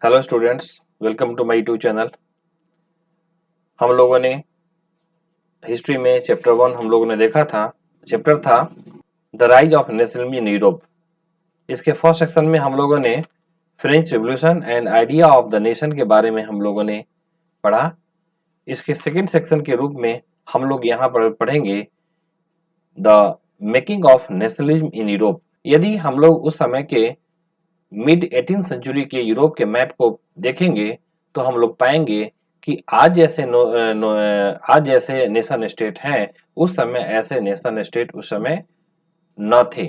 Hello students, welcome to my YouTube channel. हम लोगों ने हिस्ट्री में चैप्टर 1 हम लोगों ने देखा था। चैप्टर था the rise of nationalism in Europe. इसके फर्स्ट सेक्शन में हम लोगों ने French revolution and idea of the nation के बारे में हम लोगों ने पढ़ा। इसके सेकंड सेक्शन के रूप में हम लोग यहाँ पर पढ़ेंगे the making of nationalism in Europe. यदि हम लोग उस समय के मिड 18th सेंचुरी के यूरोप के मैप को देखेंगे तो हम लोग पाएंगे कि आज जैसे नेशन स्टेट हैं, उस समय ऐसे नेशन स्टेट उस समय न थे।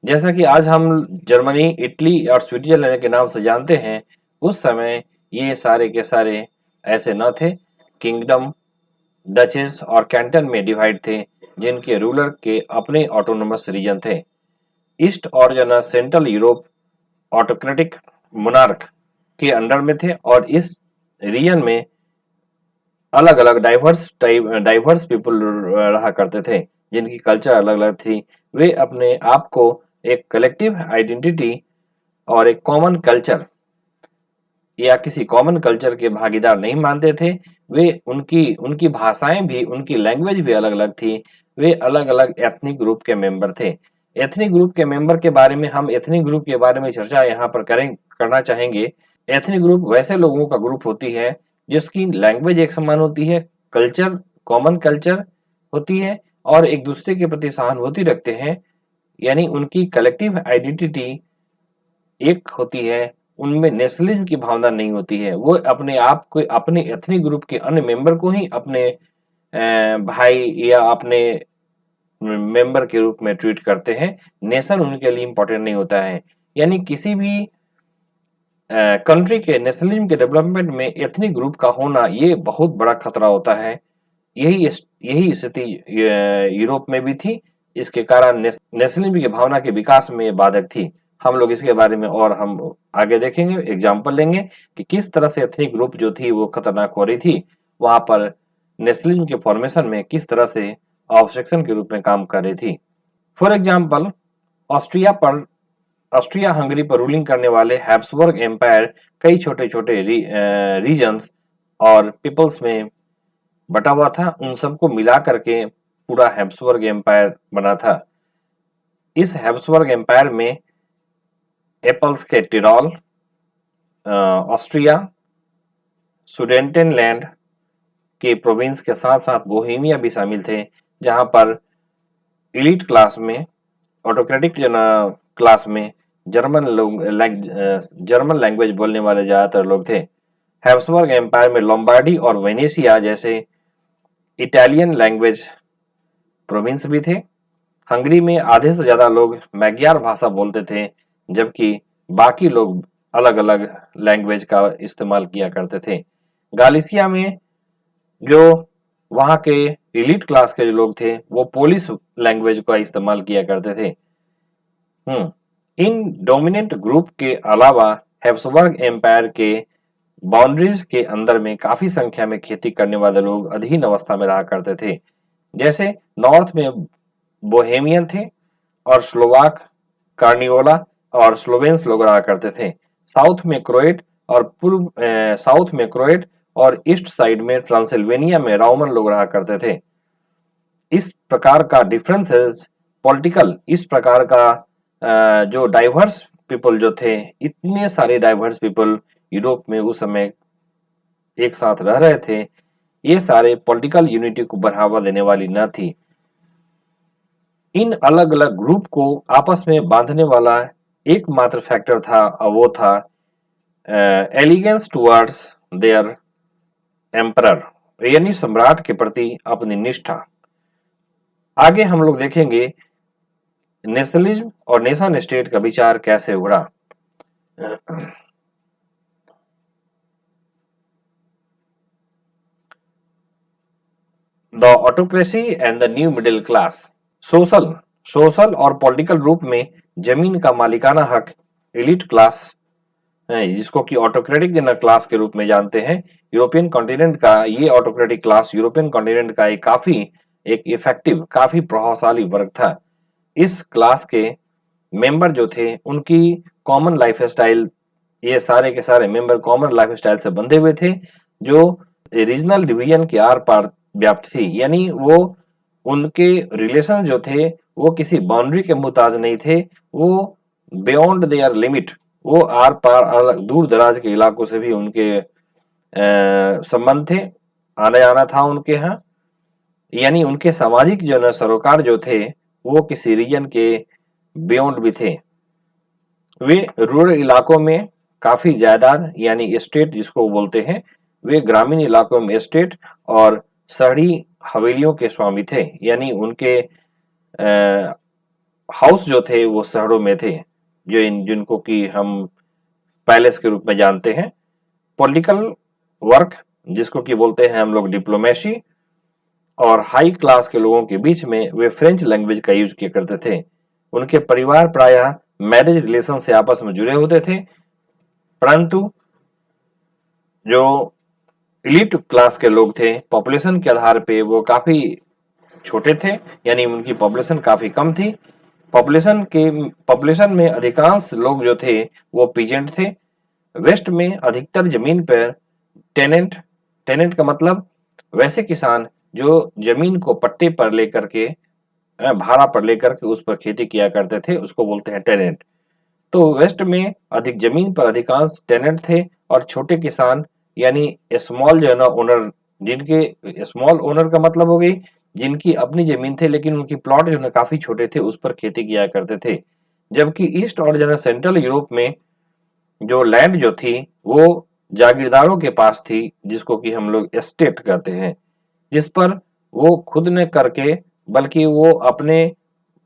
जैसा कि आज हम जर्मनी, इटली और स्विट्जरलैंड के नाम से जानते हैं, उस समय ये सारे के सारे ऐसे न थे। किंगडम, डचेस और कैंटन में डिवाइड थे, जिनके रूलर के अपने ऑटोनोमस रीजन थे। ईस्ट और सेंट्रल यूरोप ऑटोक्रेटिक मोनार्क के अंडर में थे और इस रीजन में अलग अलग डाइवर्स पीपल रहा करते थे, जिनकी कल्चर अलग अलग थी। वे अपने आप को एक कलेक्टिव आइडेंटिटी और एक कॉमन कल्चर या किसी कॉमन कल्चर के भागीदार नहीं मानते थे। वे उनकी उनकी भाषाएं भी, उनकी लैंग्वेज भी अलग अलग थी। वे अलग अलग एथनिक ग्रुप के मेंबर थे। एथनिक ग्रुप के मेंबर के बारे में हम एथनिक ग्रुप के बारे में चर्चा यहाँ पर करना चाहेंगे। एथनिक ग्रुप वैसे लोगों का ग्रुप होती है जिसकी लैंग्वेज एक समान होती है, कल्चर कॉमन कल्चर होती है और एक दूसरे के प्रति सहानुभूति रखते हैं, यानी उनकी कलेक्टिव आइडेंटिटी एक होती है। उनमें नेशनलिज्म की भावना नहीं होती है। वो अपने आप को, अपने एथनिक ग्रुप के अन्य मेंबर को ही अपने भाई या अपने मेंबर के रूप में ट्रीट करते हैं। नेशन उनके लिए इम्पोर्टेंट नहीं होता है। यानी किसी भी कंट्री के नेशनलिज्म के डेवलपमेंट में एथनिक ग्रुप का होना ये बहुत बड़ा खतरा होता है। यही स्थिति यूरोप में भी थी। इसके कारण नेशनलिज्म की भावना के विकास में ये बाधक थी। हम लोग इसके बारे में और हम आगे देखेंगे, एग्जाम्पल लेंगे कि किस तरह से एथनिक ग्रुप जो थी वो खतरनाक हो रही थी, वहां पर नेशनलिज्म के फॉर्मेशन में किस तरह से ऑब्स्ट्रक्शन के रूप में काम कर रही थी। फॉर एग्जाम्पल, ऑस्ट्रिया पर ऑस्ट्रिया हंगरी पर रूलिंग करने वाले हैब्सबर्ग एम्पायर कई छोटे छोटे रीजन्स और पीपल्स में बटा हुआ था। उन सबको मिला करके पूरा हैब्सबर्ग एम्पायर बना था। इस हैब्सबर्ग एम्पायर में एप्पल्स के टिरोल, ऑस्ट्रिया, सुडेंटेनलैंड के प्रोविंस के साथ साथ बोहेमिया भी शामिल थे, जहां पर इलीट क्लास में, ऑटोक्रेटिक क्लास में जर्मन लैंग्वेज बोलने वाले ज्यादातर लोग थे। हैब्सबर्ग एम्पायर में लोम्बार्डी और वेनेशिया जैसे इटालियन लैंग्वेज प्रोविंस भी थे। हंगरी में आधे से ज्यादा लोग मैग्यार भाषा बोलते थे, जबकि बाकी लोग अलग अलग लैंग्वेज का इस्तेमाल किया करते थे। गालिसिया में जो वहाँ के एलीट क्लास के जो लोग थे वो पोलिश लैंग्वेज का इस्तेमाल किया करते थे। इन डोमिनेंट ग्रुप के अलावा हैब्सबर्ग एम्पायर के बाउंड्रीज के अंदर में काफी संख्या में खेती करने वाले लोग अधीन अवस्था में रहा करते थे। जैसे नॉर्थ में बोहेमियन थे और स्लोवाक, कार्नियोला और स्लोवेन्स लोग रहा करते थे। साउथ में क्रोएट और ईस्ट साइड में ट्रांसिल्वेनिया में रोमन लोग रहा करते थे। इस प्रकार का डिफरेंसेस पॉलिटिकल, इस प्रकार का जो डाइवर्स पीपल जो थे, इतने सारे डाइवर्स पीपल यूरोप में उस समय एक साथ रह रहे थे, ये सारे पॉलिटिकल यूनिटी को बढ़ावा देने वाली न थी। इन अलग अलग ग्रुप को आपस में बांधने वाला एकमात्र फैक्टर था, वो था एलिगेंस टुवर्ड्स देयर एम्परर, यानी सम्राट के प्रति अपनी निष्ठा। आगे हम लोग देखेंगे नेशनलिज्म और नेशन स्टेट का विचार कैसे उभरा। The autocracy and the new middle class. Social और पॉलिटिकल रूप में जमीन का मालिकाना हक एलिट क्लास है, जिसको कि ऑटोक्रेटिक क्लास के रूप में जानते हैं। यूरोपियन कॉन्टिनेंट का ये ऑटोक्रेटिक क्लास यूरोपियन कॉन्टिनेंट का एक इफेक्टिव, काफी प्रभावशाली वर्ग था। इस क्लास के मेंबर जो थे उनकी कॉमन लाइफ स्टाइल ये सारे के सारे मेंबर कॉमन लाइफ स्टाइल से बंधे हुए थे जो रीजनल डिवीजन के आर पार व्याप्त थी, यानी वो उनके रिलेशन जो थे वो किसी बाउंड्री के मुताज नहीं थे, वो बियॉन्ड देयर लिमिट, वो आर पार अलग दूर दराज के इलाकों से भी उनके संबंध थे, आना जाना था उनके यहाँ। यानी उनके सामाजिक जो न सरोकार जो थे वो किसी रीजन के बियॉन्ड भी थे। वे रूरल इलाकों में काफी जायदाद यानी एस्टेट जिसको बोलते हैं, वे ग्रामीण इलाकों में एस्टेट और शहरी हवेलियों के स्वामी थे, यानी उनके हाउस जो थे वो शहरों में थे, जिनको कि हम पैलेस के रूप में जानते हैं। पॉलिटिकल वर्क जिसको कि बोलते हैं हम लोग डिप्लोमेसी, और हाई क्लास के लोगों के बीच में वे फ्रेंच लैंग्वेज का यूज किया करते थे। उनके परिवार प्रायः मैरिज रिलेशन से आपस में जुड़े होते थे, परंतु जो इलीट क्लास के लोग थे पॉपुलेशन के आधार पे वो काफी छोटे थे, यानी उनकी पॉपुलेशन काफी कम थी। पॉपुलेशन में अधिकांश लोग जो थे वो पीजेंट थे। वेस्ट में अधिकतर जमीन पर टेनेंट, टेनेंट का मतलब वैसे किसान जो जमीन को पट्टे पर लेकर के भाड़ा पर लेकर के उस पर खेती किया करते थे उसको बोलते हैं टेनेंट। तो वेस्ट में अधिक जमीन पर अधिकांश टेनेंट थे और छोटे किसान यानी स्मॉल जो है ना ओनर, जिनके स्मॉल ओनर का मतलब हो गई जिनकी अपनी जमीन थे लेकिन उनकी प्लॉट जो है काफी छोटे थे उस पर खेती किया करते थे। जबकि ईस्ट और जो है सेंट्रल यूरोप में जो लैंड जो थी वो जागीरदारों के पास थी, जिसको कि हम लोग एस्टेट कहते हैं, जिस पर वो खुद ने करके बल्कि वो अपने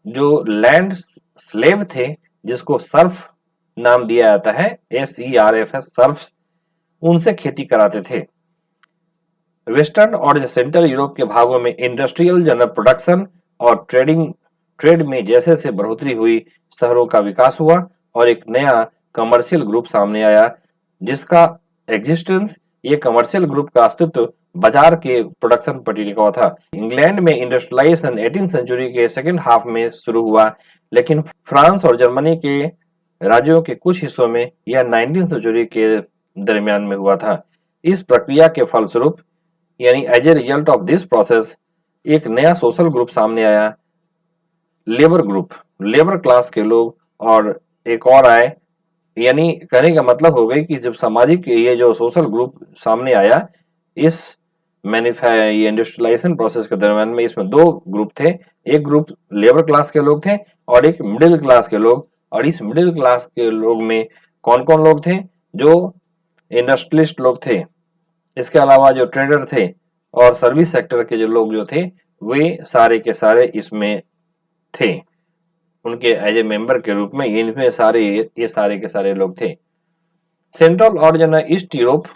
जो लैंड स्लेव थे जिसको सर्फ नाम दिया जाता है, SERF सर्फ, उनसे खेती कराते थे। वेस्टर्न और सेंट्रल यूरोप के भागों में इंडस्ट्रियल जनरल प्रोडक्शन और ट्रेड में जैसे से बढ़ोतरी हुई शहरों का विकास हुआ और एक नया कमर्शियल ग्रुप सामने आया जिसका एग्जिस्टेंस, ये कमर्शियल ग्रुप का अस्तित्व बाजार के प्रोडक्शन पर टिका हुआ था। इंग्लैंड में इंडस्ट्रियलाइजेशन 18th सेंचुरी के सेकेंड हाफ में शुरू हुआ, लेकिन फ्रांस और जर्मनी के राज्यों के कुछ हिस्सों में यह 19th सेंचुरी के दरमियान में हुआ था। इस प्रक्रिया के फलस्वरूप यानी as a result of this process एक नया सोशल ग्रुप सामने आया, लेबर ग्रुप, लेबर क्लास के लोग, और एक और आए। यानी कहने का मतलब हो गई कि जब सामाजिक ये जो सोशल ग्रुप सामने आया इस ये इंडस्ट्रियलाइजेशन प्रोसेस के दरमियान में, इसमें दो ग्रुप थे, एक ग्रुप लेबर क्लास के लोग थे और एक मिडिल क्लास के लोग। और इस मिडिल क्लास के लोग में कौन कौन लोग थे? जो इंडस्ट्रियलिस्ट लोग थे, इसके अलावा जो ट्रेडर थे और सर्विस सेक्टर के जो लोग जो थे वे सारे के सारे इसमें थे, उनके एज ए मेंबर के रूप में इनमें सारे ये सारे के सारे लोग थे। सेंट्रल और जो है ईस्ट यूरोप,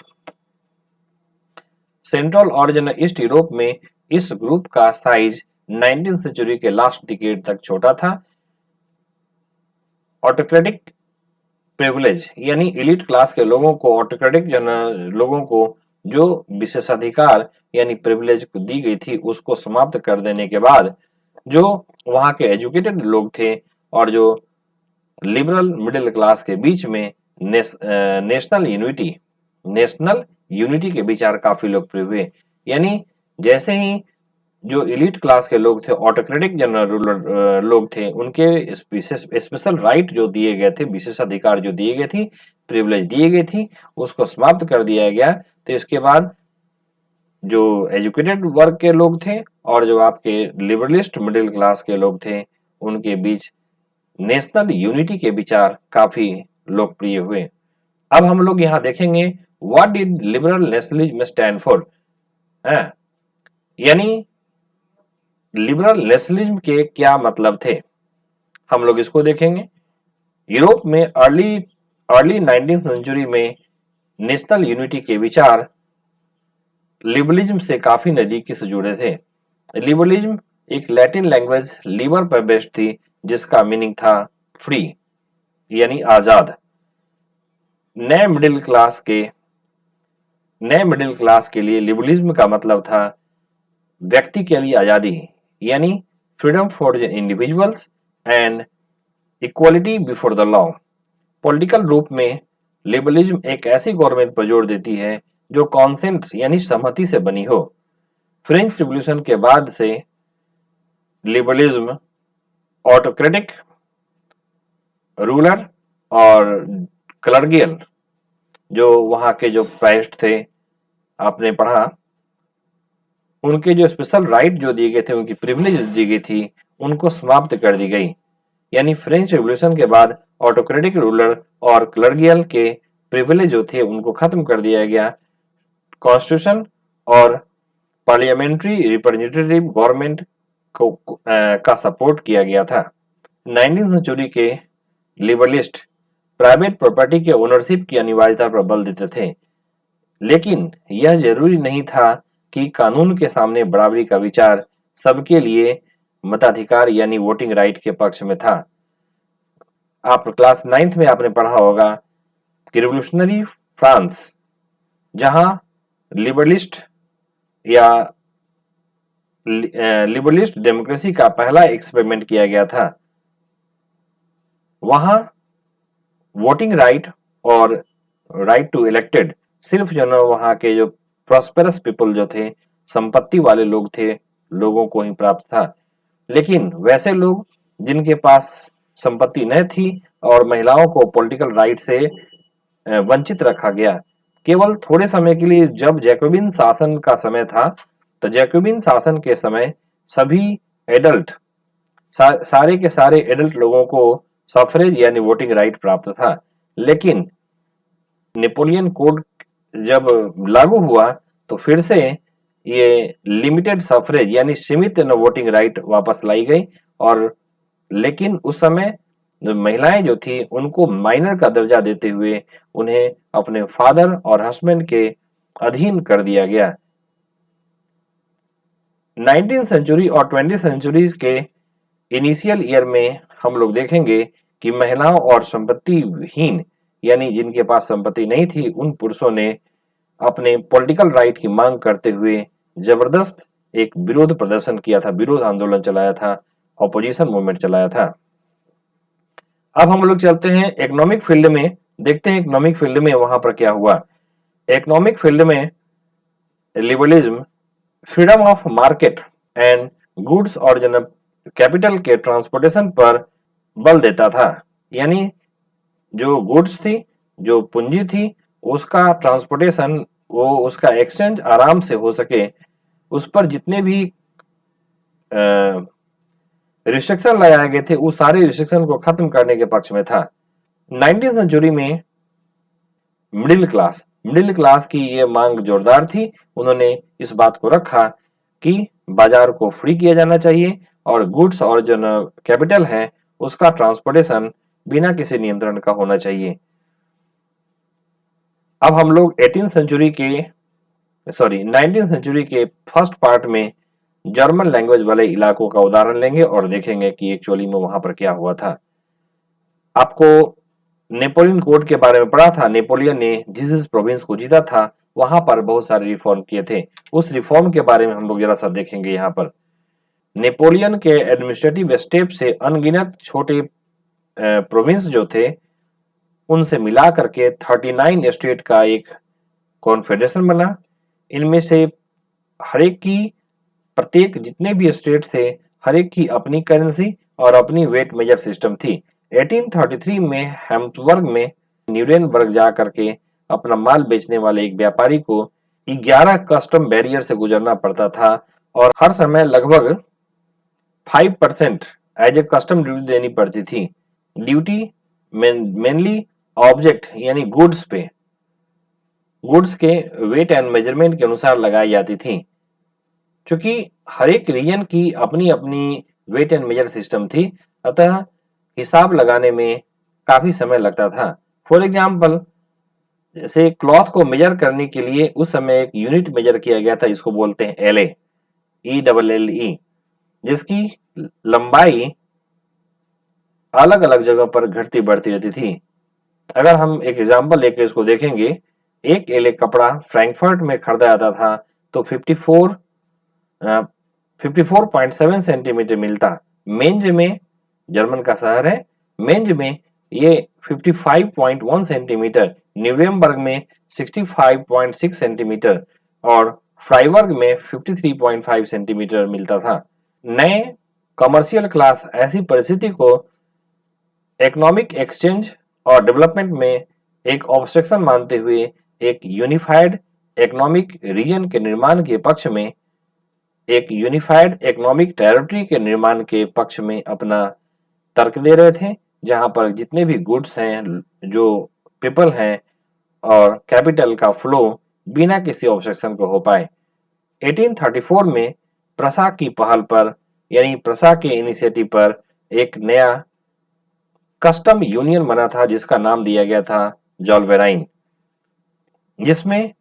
सेंट्रल और जो है ईस्ट यूरोप में इस ग्रुप का साइज 19th सेंचुरी के लास्ट डिकेड तक छोटा था। ऑटोक्रेटिक प्रिविलेज यानी एलिट क्लास के लोगों को, ऑटोक्रेटिक जो है लोगों को जो विशेषाधिकार यानी प्रिविलेज दी गई थी उसको समाप्त कर देने के बाद जो वहां के एजुकेटेड लोग थे और जो लिबरल मिडिल क्लास के बीच में नेशनल यूनिटी के विचार काफी लोकप्रिय हुए। यानी जैसे ही जो एलिट क्लास के लोग थे, ऑटोक्रेटिक जनरल रूलर लोग थे, उनके स्पेशल राइट जो दिए गए थे, विशेषाधिकार जो दिए गए थी, प्रिविलेज दिए गई थी, उसको समाप्त कर दिया गया। तो इसके बाद जो एजुकेटेड वर्ग के लोग थे और जो आपके लिबरलिस्ट मिडिल क्लास के लोग थे उनके बीच नेशनल यूनिटी के विचार काफी लोकप्रिय हुए। अब हम लोग यहाँ देखेंगे what did liberal nationalism stand for, यानी लिबरल नेशनलिज्म के क्या मतलब थे, हम लोग इसको देखेंगे। यूरोप में अर्ली 19th सेंचुरी में नेशनल यूनिटी के विचार लिबरलिज्म से काफी नजदीकी से जुड़े थे। लिबरलिज्म एक लैटिन लैंग्वेज लिबर पर बेस्ड थी जिसका मीनिंग था फ्री यानी आजाद। नए मिडिल क्लास के लिए लिबरलिज्म का मतलब था व्यक्ति के लिए आजादी यानी freedom for the individuals and equality before the law. Political रूप में लिबरलिज्म एक ऐसी गवर्नमेंट पर जोर देती है जो कॉन्सेंट यानी सहमति से बनी हो। फ्रेंच रिवॉल्यूशन के बाद से लिबरलिज्म ऑटोक्रेटिक रूलर और क्लर्गियल, जो वहां के जो प्राइस्ट थे, आपने पढ़ा, उनके जो स्पेशल राइट जो दिए गए थे, उनकी प्रिविलेज दी गई थी, उनको समाप्त कर दी गई। यानी फ्रेंच रिवॉल्यूशन के बाद ऑटोक्रेटिक रूलर और क्लर्गियल के प्रिविलेज जो थे उनको खत्म कर दिया गया। कॉन्स्टिट्यूशन और पार्लियामेंट्री रिप्रेजेंटेटिव गवर्नमेंट को का सपोर्ट किया गया था। 19वीं सेंचुरी के लिबरलिस्ट प्राइवेट प्रॉपर्टी के ओनरशिप की अनिवार्यता पर बल देते थे, लेकिन यह जरूरी नहीं था कि कानून के सामने बराबरी का विचार सबके लिए मताधिकार यानी वोटिंग राइट के पक्ष में था। आप क्लास 9th में आपने पढ़ा होगा कि रिवोल्यूशनरी फ्रांस, जहां लिबरलिस्ट या लिबरलिस्ट डेमोक्रेसी का पहला एक्सपेरिमेंट किया गया था, वहां वोटिंग राइट और राइट टू इलेक्टेड सिर्फ जो ना वहां के जो प्रॉस्पेरस पीपल जो थे, संपत्ति वाले लोग थे, लोगों को ही प्राप्त था। लेकिन वैसे लोग जिनके पास संपत्ति न थी और महिलाओं को पॉलिटिकल राइट से वंचित रखा गया। केवल थोड़े समय के लिए जब जैकोबिन शासन का समय था, तो जैकोबिन शासन के समय सभी एडल्ट सारे के सारे एडल्ट लोगों को सफरेज यानी वोटिंग राइट प्राप्त था। लेकिन नेपोलियन कोड जब लागू हुआ तो फिर से ये लिमिटेड सफरेज यानी सीमित वोटिंग राइट वापस लाई गई, और लेकिन उस समय महिलाएं जो थी उनको माइनर का दर्जा देते हुए उन्हें अपने फादर और हस्बैंड के अधीन कर दिया गया। 19th सेंचुरी और 20th सेंचुरीज के इनिशियल ईयर में हम लोग देखेंगे कि महिलाओं और संपत्तिहीन यानी जिनके पास संपत्ति नहीं थी उन पुरुषों ने अपने पॉलिटिकल राइट की मांग करते हुए जबरदस्त एक विरोध प्रदर्शन किया था, विरोध आंदोलन चलाया था, ऑपोजिशन मूवमेंट चलाया था। अब हम लोग चलते हैं इकोनॉमिक फील्ड में, देखते हैं इकोनॉमिक फील्ड में वहां पर क्या हुआ। इकोनॉमिक फील्ड में liberalism freedom of market and goods और कैपिटल के ट्रांसपोर्टेशन पर बल देता था। यानी जो गुड्स थी, जो पूंजी थी, उसका ट्रांसपोर्टेशन, वो उसका एक्सचेंज आराम से हो सके, उस पर जितने भी रिस्ट्रिक्शन लगाए गए थे उस सारे रिस्ट्रिक्शन को खत्म करने के पक्ष में था। 19th सेंचुरी में मिडिल क्लास की ये मांग जोरदार थी। उन्होंने इस बात को रखा कि बाजार को फ्री किया जाना चाहिए और गुड्स और जो कैपिटल है उसका ट्रांसपोर्टेशन बिना किसी नियंत्रण का होना चाहिए। अब हम लोग 19th सेंचुरी के फर्स्ट पार्ट में जर्मन लैंग्वेज वाले इलाकों का उदाहरण लेंगे और देखेंगे कि एक्चुअली में वहां पर क्या हुआ था। आपको नेपोलियन कोड के बारे में पढ़ा था। नेपोलियन ने जिस प्रोविंस को जीता था वहां पर बहुत सारे रिफॉर्म किए थे। उस रिफॉर्म के बारे में हम लोग जरा सा देखेंगे। यहाँ पर नेपोलियन के एडमिनिस्ट्रेटिव स्टेप से अनगिनत छोटे प्रोविंस जो थे उनसे मिला करके 39 स्टेट का एक कॉन्फेडरेशन बना। इनमें से हरेक की, प्रत्येक जितने भी स्टेट थे, हरेक की अपनी करेंसी और अपनी वेट मेजर सिस्टम थी। 1833 में हैम्सबर्ग में न्यूरेनबर्ग जा करके अपना माल बेचने वाले एक व्यापारी को 11 कस्टम बैरियर से गुजरना पड़ता था और हर समय लगभग 5% एज ए कस्टम ड्यूटी देनी पड़ती थी। ड्यूटी मेनली ऑब्जेक्ट यानी गुड्स पे, गुड्स के वेट एंड मेजरमेंट के अनुसार लगाई जाती थी। क्योंकि हर एक रीजन की अपनी अपनी वेट एंड मेजर सिस्टम थी, अतः हिसाब लगाने में काफी समय लगता था। फॉर एग्जाम्पल, जैसे क्लॉथ को मेजर करने के लिए उस समय एक यूनिट मेजर किया गया था, इसको बोलते हैं एलए, ELLE, जिसकी लंबाई अलग अलग जगह पर घटती बढ़ती रहती थी। अगर हम एक एग्जाम्पल लेके इसको देखेंगे, एक एले कपड़ा फ्रैंकफर्ट में खरीदा जाता था तो 54.7 सेंटीमीटर मिलता। मेंज में, जर्मन का शहर है, मेंज में ये 55.1 सेंटीमीटर न्यूरेमबर्ग में 65.6 सेंटीमीटर और फ्राइबर्ग में 53.5 सेंटीमीटर मिलता था। नए कमर्शियल क्लास ऐसी परिस्थिति को इकोनॉमिक एक्सचेंज और डेवलपमेंट में एक ऑब्स्ट्रक्शन मानते हुए एक यूनिफाइड इकोनॉमिक रीजन के निर्माण के पक्ष में, एक यूनिफाइड इकोनॉमिक टेरिटरी के निर्माण के पक्ष में अपना तर्क दे रहे थे, जहां पर जितने भी गुड्स हैं, जो पीपल हैं और कैपिटल का फ्लो बिना किसी ऑब्स्ट्रक्शन को हो पाए। 1834 में प्रसा की पहल पर, यानी प्रसा के इनिशिएटिव पर एक नया कस्टम यूनियन बना था जिसका नाम दिया गया था जॉल्वेराइन, जिसमें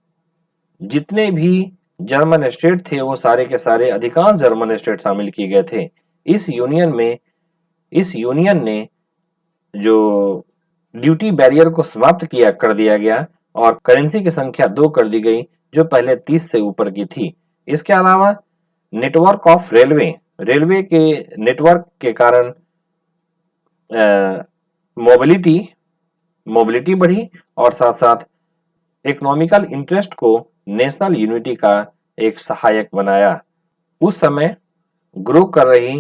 जितने भी जर्मन स्टेट थे वो सारे के सारे, अधिकांश जर्मन स्टेट शामिल किए गए थे। इस यूनियन ने जो ड्यूटी बैरियर को समाप्त कर दिया गया और करेंसी की संख्या 2 कर दी गई, जो पहले 30 से ऊपर की थी। इसके अलावा नेटवर्क ऑफ रेलवे के नेटवर्क के कारण मोबिलिटी बढ़ी और साथ साथ इकोनॉमिकल इंटरेस्ट को नेशनल यूनिटी का एक सहायक बनाया। उस समय ग्रो कर रही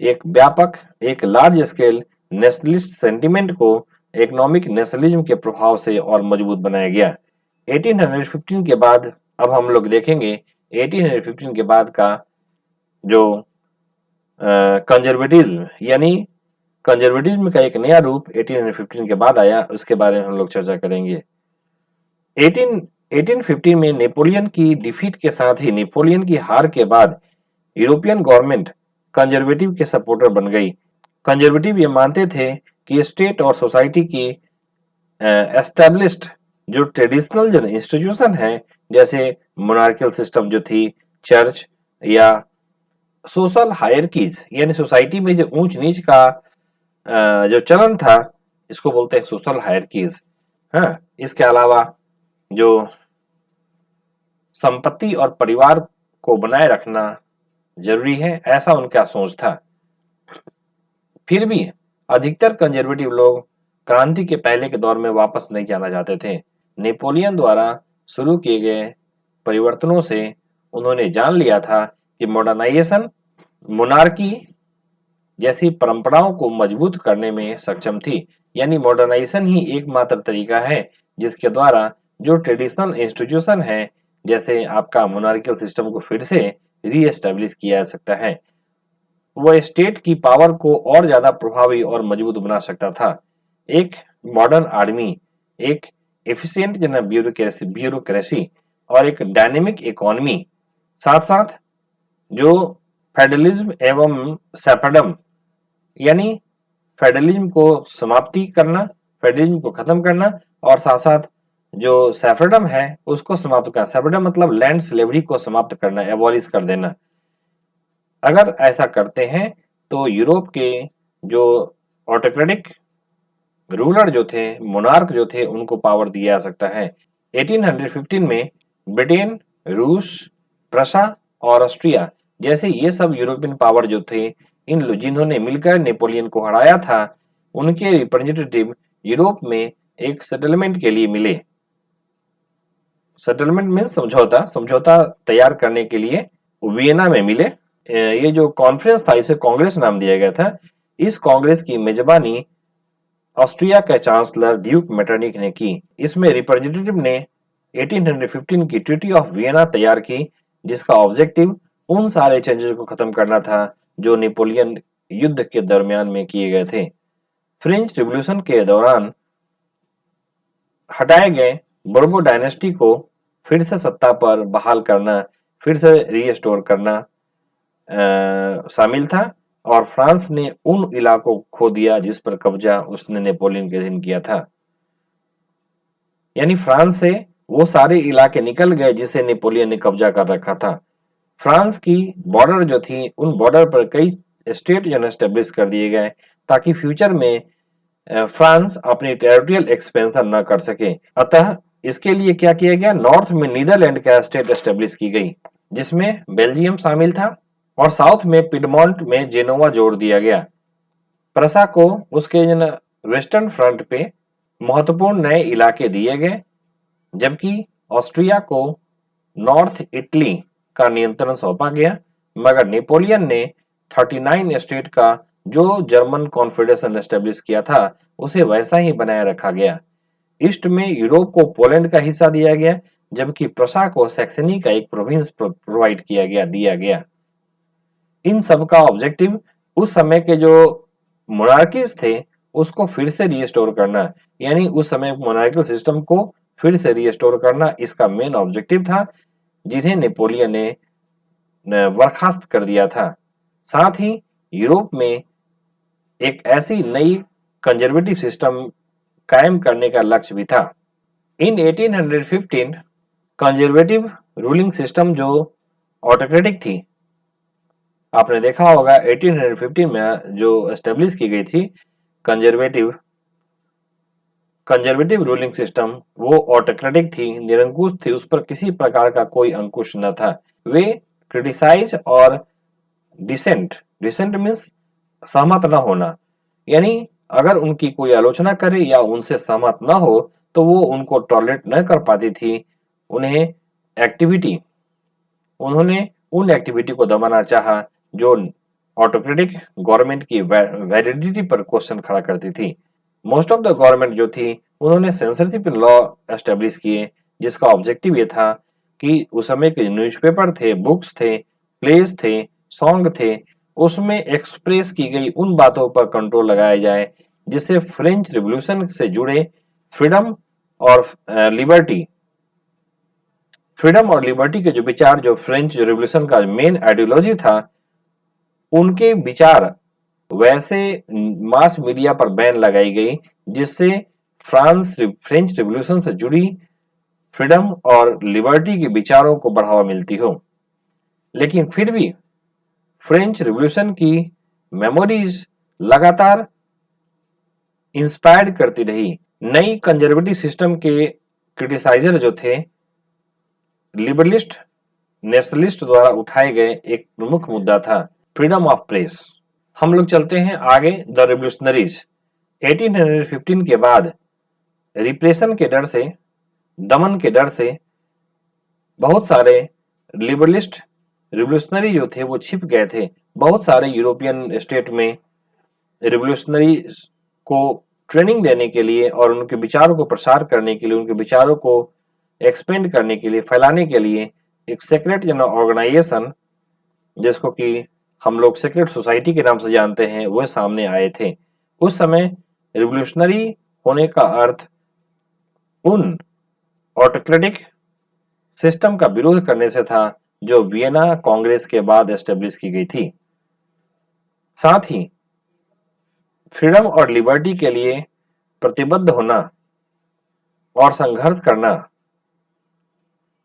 एक लार्ज स्केल नेशनलिस्ट सेंटिमेंट को इकोनॉमिक नेशनलिज्म के प्रभाव से और मजबूत बनाया गया। 1815 के बाद अब हम लोग देखेंगे 1815 के बाद का जो कंजर्वेटिज्म का एक नया रूप 1815 के बाद आया, उसके बारे में हम लोग चर्चा करेंगे। 1815 में नेपोलियन की डिफीट के साथ ही नेपोलियन की हार के बाद यूरोपियन गवर्नमेंट कंजर्वेटिव के सपोर्टर बन गई। कंजर्वेटिव ये मानते थे कि स्टेट और सोसाइटी की एस्टैब्लिश्ड जो ट्रेडिशनल जो इंस्टीट्यूशन है, जैसे मोनार्कियल सिस्टम जो थी, चर्च या सोशल हायरकीज, यानी सोसाइटी में जो ऊंच नीच का जो चलन था, इसको बोलते हैं सोशल हायरकीज। हाँ, इसके अलावा जो संपत्ति और परिवार को बनाए रखना जरूरी है, ऐसा उनका सोच था। फिर भी अधिकतर कंजर्वेटिव लोग क्रांति के पहले के दौर में वापस नहीं जाना चाहते थे। नेपोलियन द्वारा शुरू किए गए परिवर्तनों से उन्होंने जान लिया था कि मॉडर्नाइजेशन मोनार्की जैसी परंपराओं को मजबूत करने में सक्षम थी, यानी मॉडर्नाइजेशन ही एकमात्र तरीका है जिसके द्वारा जो ट्रेडिशनल इंस्टीट्यूशन है, जैसे आपका मोनार्कियल सिस्टम को फिर से रीएस्टैब्लिश किया जा सकता है। वह स्टेट की पावर को और ज्यादा प्रभावी और मजबूत बना सकता था। एक मॉडर्न आर्मी, एक एफिशिएंट ब्यूरोक्रेसी और एक डायनेमिक इकोनॉमी, साथ साथ जो फेडरलिज्म एवं सेफर्डम, यानी फेडरलिज्म को समाप्ति करना, फेडरलिज्म को खत्म करना, और साथ साथ जो सेफर्डम है उसको समाप्त करना। सेफर्डम मतलब लैंड स्लेवरी को समाप्त करना, एबॉलिश कर देना। अगर ऐसा करते हैं तो यूरोप के जो ऑटोक्रेटिक रूलर जो थे, मोनार्क जो थे, उनको पावर दिया जा सकता है। 1815 में ब्रिटेन, रूस, प्रशा और ऑस्ट्रिया जैसे ये सब यूरोपियन पावर जो थे, जिन्होंने मिलकर नेपोलियन को हराया था, उनके रिप्रेजेंटेटिव यूरोप में एक सेटलमेंट के लिए मिले। सेटलमेंट मीन्स समझौता तैयार करने के लिए वियना में मिले। ये जो कॉन्फ्रेंस था, इसे कांग्रेस नाम दिया गया था। इस कांग्रेस की मेजबानी ऑस्ट्रिया के चांसलर ड्यूक मेटरनिक ने की। इसमें रिप्रेजेंटेटिव ने 1815 की ट्रीटी ऑफ वियना तैयार की, जिसका ऑब्जेक्टिव उन सारे चेंजेस को खत्म करना था जो नेपोलियन युद्ध के दरमियान में किए गए थे। फ्रेंच रिवॉल्यूशन के दौरान हटाए गए बोर्बो डायनेस्टी को फिर से सत्ता पर बहाल करना, फिर से रीस्टोर करना शामिल था, और फ्रांस ने उन इलाकों को खो दिया जिस पर कब्जा उसने नेपोलियन के अधीन किया था। यानी फ्रांस से वो सारे इलाके निकल गए जिसे नेपोलियन ने कब्जा कर रखा था। फ्रांस की बॉर्डर जो थी, उन बॉर्डर पर कई स्टेट जो एस्टेब्लिश कर दिए गए ताकि फ्यूचर में फ्रांस अपनी टेरिटोरियल एक्सपेंशन न कर सके। अतः इसके लिए क्या किया गया, नॉर्थ में नीदरलैंड का स्टेट एस्टेब्लिश की गई, जिसमें बेल्जियम शामिल था, और साउथ में पिडमॉन्ट में जेनोवा जोड़ दिया गया। प्रसा को उसके वेस्टर्न फ्रंट पे महत्वपूर्ण नए इलाके दिए गए, जबकि ऑस्ट्रिया को नॉर्थ इटली का नियंत्रण सौंपा गया, मगर नेपोलियन ने 39 स्टेट का जो जर्मन कॉन्फेडरेशन एस्टेब्लिश किया था उसे वैसा ही बनाए रखा गया। ईस्ट में यूरोप को पोलैंड का हिस्सा दिया गया, जबकि प्रसा को सैक्सनी का एक प्रोविंस प्रोवाइड दिया गया। इन सब का ऑब्जेक्टिव उस समय के जो मोनार्कीज थे उसको फिर से रिस्टोर करना, यानी उस समय मोनार्किकल सिस्टम को फिर से रिस्टोर करना इसका मेन ऑब्जेक्टिव था, जिन्हें नेपोलियन ने बर्खास्त कर दिया था। साथ ही यूरोप में एक ऐसी नई कंजर्वेटिव सिस्टम कायम करने का लक्ष्य भी था। इन 1815 कंजर्वेटिव रूलिंग सिस्टम जो ऑटोक्रेटिक थी, आपने देखा होगा 1815 में जो एस्टेब्लिश की गई थी कंजर्वेटिव कंजर्वेटिव रूलिंग सिस्टम, वो ऑटोक्रेटिक थी, निरंकुश थी, उस पर किसी प्रकार का कोई अंकुश न था। वे क्रिटिसाइज और डिसेंट डिसेंट मीन्स सहमत न होना, यानी अगर उनकी कोई आलोचना करे या उनसे सहमत न हो तो वो उनको टॉलरेट न कर पाती थी। उन्हें एक्टिविटी उन्होंने उन एक्टिविटी को दबाना चाहा जो ऑटोक्रेटिक गवर्नमेंट की वैलिडिटी पर क्वेश्चन खड़ा करती थी। मोस्ट ऑफ द गवर्नमेंट जो थी उन्होंने सेंसरशिप लॉ एस्टेब्लिश किए, जिसका ऑब्जेक्टिव ये था कि उस समय के न्यूज़पेपर थे, बुक्स थे, प्लेस थे, सॉन्ग थे, उसमें एक्सप्रेस की गई उन बातों पर कंट्रोल लगाया जाए जिससे फ्रेंच रिवॉल्यूशन से जुड़े फ्रीडम और लिबर्टी फ्रीडम और लिबर्टी के जो विचार, जो फ्रेंच रिवॉल्यूशन का मेन आइडियोलॉजी था, उनके विचार वैसे मास मीडिया पर बैन लगाई गई जिससे फ्रेंच रिवॉल्यूशन से जुड़ी फ्रीडम और लिबर्टी के विचारों को बढ़ावा मिलती हो। लेकिन फिर भी फ्रेंच रिवॉल्यूशन की मेमोरीज लगातार इंस्पायर्ड करती रही। नई कंजर्वेटिव सिस्टम के क्रिटिसाइजर जो थे लिबरलिस्ट नेशनलिस्ट द्वारा उठाए गए एक प्रमुख मुद्दा था फ्रीडम ऑफ प्रेस। हम लोग चलते हैं आगे। द रिवोल्यूशनरीज 1815 के बाद रिप्रेशन के डर से, दमन के डर से बहुत सारे लिबरलिस्ट रिवोल्यूशनरी जो थे वो छिप गए थे। बहुत सारे यूरोपियन स्टेट में रिवोल्यूशनरी को ट्रेनिंग देने के लिए और उनके विचारों को प्रसार करने के लिए, उनके विचारों को एक्सपेंड करने के लिए, फैलाने के लिए एक सेक्रेट जनरल ऑर्गेनाइजेशन, जिसको कि हम लोग सेक्रेट सोसाइटी के नाम से जानते हैं, वह सामने आए थे। उस समय रिवोल्यूशनरी होने का अर्थ उन ऑटोक्रेटिक सिस्टम का विरोध करने से था जो वियना कांग्रेस के बाद एस्टेब्लिश की गई थी। साथ ही फ्रीडम और लिबर्टी के लिए प्रतिबद्ध होना और संघर्ष करना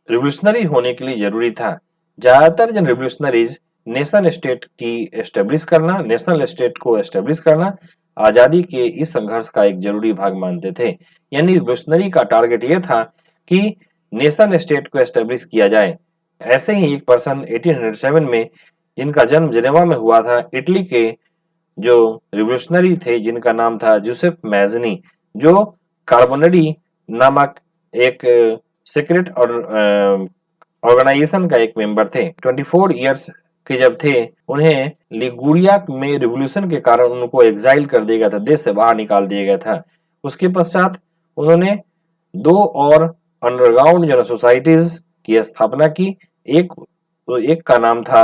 रिवोल्यूशनरी होने के लिए जरूरी था। ज्यादातर जन रिवोल्यूशनरीज नेशनल स्टेट की एस्टेब्लिश करना, नेशनल स्टेट को एस्टेब्लिश करना आजादी के इस संघर्ष का एक जरूरी भाग मानते थे। यानी रिवोल्यूशनरी का टारगेट यह था कि नेशनल स्टेट को एस्टेब्लिश किया जाए। ऐसे ही एक पर्सन 1807 में जिनका जन्म जेनेवा में हुआ था, इटली के जो रिवोल्यूशनरी थे जिनका नाम था जूसेफ मैजनी, जो कार्बोनेडी नामक एक सीक्रेट और ऑर्गेनाइजेशन का एक मेंबर थे। 24 इयर्स के जब थे, उन्हें लिगुरिया में रिवोल्यूशन के कारण उनको एग्जाइल कर दिया गया था, देश से बाहर निकाल दिया गया था। उसके पश्चात उन्होंने दो और अंडरग्राउंड जो सोसाइटीज की स्थापना की। एक का नाम था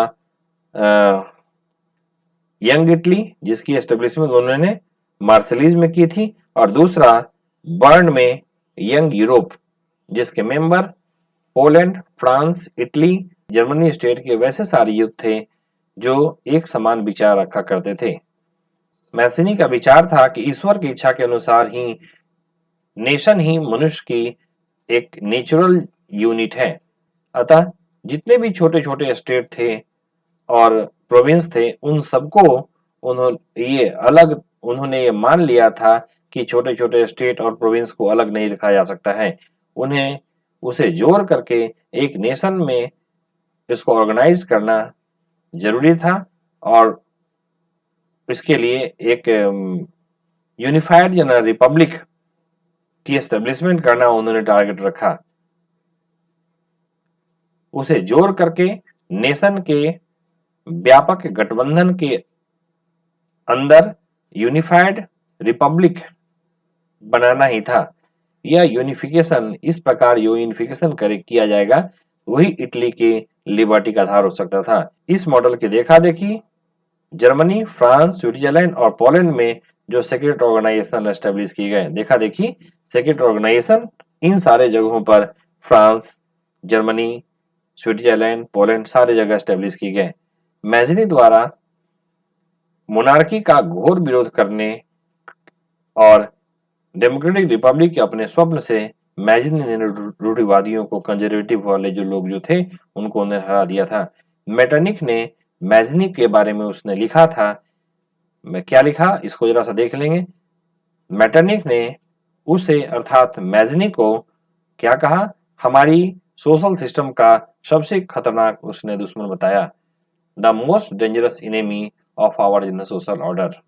यंग इटली, जिसकी एस्टेब्लिशमेंट उन्होंने मार्सेलीज में की थी, और दूसरा बर्न में यंग यूरोप, जिसके member Poland, France, Italy, Germany state के वैसे सारे युद्ध थे जो एक समान विचार रखा करते थे। मैसिनी का विचार था कि ईश्वर की इच्छा के अनुसार ही नेशन ही मनुष्य की एक नेचुरल यूनिट है। अतः जितने भी छोटे छोटे स्टेट थे और प्रोविंस थे, उन सबको उन्होंने ये मान लिया था कि छोटे छोटे स्टेट और प्रोविंस को अलग नहीं रखा जा सकता है। उन्हें उसे जोड़ करके एक नेशन में इसको ऑर्गेनाइज करना जरूरी था, और इसके लिए एक यूनिफाइड जनरल रिपब्लिक की एस्टेब्लिशमेंट करना उन्होंने टारगेट रखा। उसे जोड़ करके नेशन के व्यापक गठबंधन के अंदर यूनिफाइड रिपब्लिक बनाना ही था। यह यूनिफिकेशन इस प्रकार यूनिफिकेशन किया जाएगा, वही इटली की लिबर्टी का आधार हो सकता था। इस मॉडल की देखा देखी जर्मनी, फ्रांस, स्विट्जरलैंड और पोलैंड में जो सेक्रेट ऑर्गेनाइजेशन एस्टेब्लिश किए गए, देखा देखी सेक्रेट ऑर्गेनाइजेशन इन सारे जगहों पर फ्रांस, जर्मनी, स्विट्जरलैंड, पोलैंड सारे जगह एस्टेब्लिश किए गए। मैजनी द्वारा मोनार्की का घोर विरोध करने और डेमोक्रेटिक रिपब्लिक के अपने स्वप्न से मैजनी ने रूढ़िवादियों को, कंजर्वेटिव वाले जो लोग जो थे उनको उन्हें हरा दिया था। मेटरनिक ने मैजनी के बारे में उसने लिखा था, मैं क्या लिखा इसको जरा सा देख लेंगे। मेटरनिक ने उसे अर्थात मैजनी को क्या कहा, हमारी सोशल सिस्टम का सबसे खतरनाक उसने दुश्मन बताया, the most dangerous enemy of our social order.